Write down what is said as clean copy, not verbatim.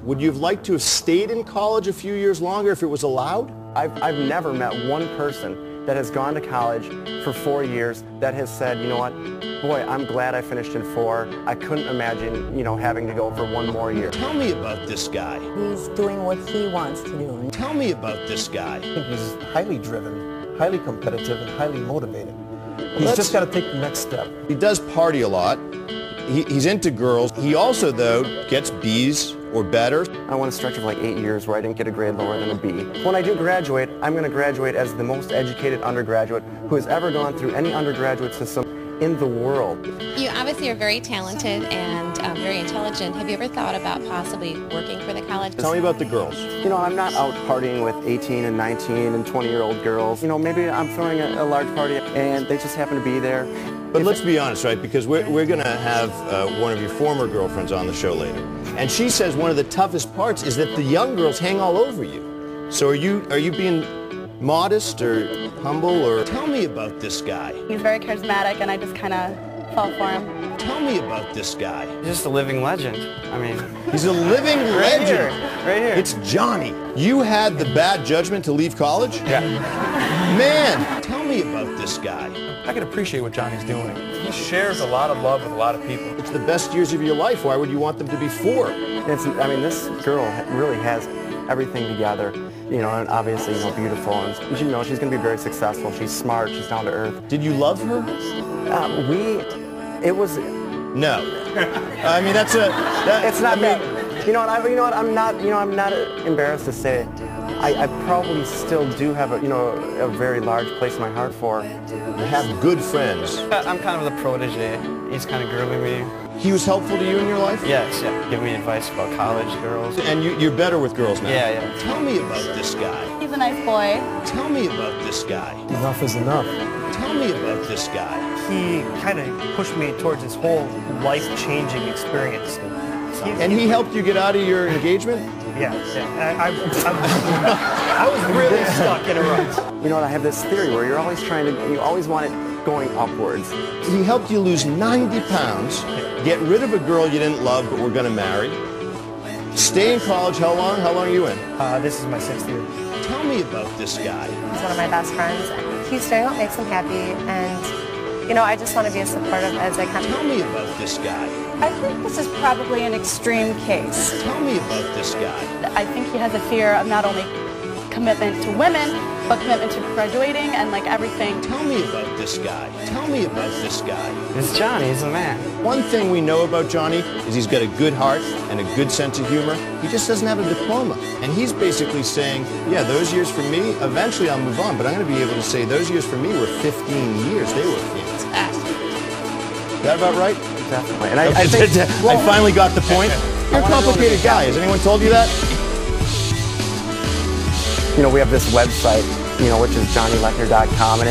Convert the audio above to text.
Would you have liked to have stayed in college a few years longer if it was allowed? I've never met one person that has gone to college for 4 years that has said, you know what, boy, I'm glad I finished in 4. I couldn't imagine, having to go for 1 more year. Tell me about this guy. He's doing what he wants to do. Tell me about this guy. I think he's highly driven, highly competitive, and highly motivated. He's just got to take the next step. He does party a lot. He's into girls. He also, though, gets B's or better. I want a stretch of like 8 years where I didn't get a grade lower than a B. When I do graduate, I'm going to graduate as the most educated undergraduate who has ever gone through any undergraduate system in the world. You obviously are very talented and very intelligent. Have you ever thought about possibly working for the college? Tell me about the girls. I'm not out partying with 18 and 19 and 20-year-old girls. Maybe I'm throwing a large party and they just happen to be there. But let's be honest, right? Because we're going to have one of your former girlfriends on the show later. And she says one of the toughest parts is that the young girls hang all over you. So are you being modest or humble, or tell me about this guy? He's very charismatic and I just kind of fell for him. Tell me about this guy. He's just a living legend. I mean, he's a living legend. Right here. It's Johnny. You had the bad judgment to leave college? Yeah. Man, tell me about this guy. I can appreciate what Johnny's doing. He shares a lot of love with a lot of people. It's the best years of your life. Why would you want them to be 4? This girl really has everything together, and obviously, beautiful, and she's going to be very successful. She's smart, she's down to earth. Did you love her? It was... No. I mean, it's not that. I'm not embarrassed to say it. I probably still do have a very large place in my heart for. You have good friends. I'm kind of the protege. He's kind of grooming me. He was helpful to you in your life? Yes, yeah. Give me advice about college, girls. And you're better with girls now? Yeah. Tell me about this guy. He's a nice boy. Tell me about this guy. Enough is enough. Tell me about this guy. He kind of pushed me towards this whole life-changing experience. And he helped you get out of your engagement? Yeah. I was really stuck in a rut. I have this theory where you always want it going upwards. He helped you lose 90 pounds, get rid of a girl you didn't love but were going to marry, stay in college. How long? How long are you in? This is my 6th year. Tell me about this guy. He's one of my best friends. He's doing what makes him happy, and I just want to be as supportive as I can. Tell me about this guy. I think this is probably an extreme case. Tell me about this guy. I think he has a fear of not only commitment to women, but commitment to graduating and everything. Tell me about this guy. Tell me about this guy. It's Johnny, he's a man. One thing we know about Johnny is he's got a good heart and a good sense of humor. He just doesn't have a diploma. And he's basically saying, yeah, those years for me, eventually I'll move on, but I'm going to be able to say those years for me were 15 years. They were fantastic. Is that about right? Definitely. And I think, I finally got the point. You're a complicated guy. Has anyone told you that? We have this website, which is johnnylechner.com, and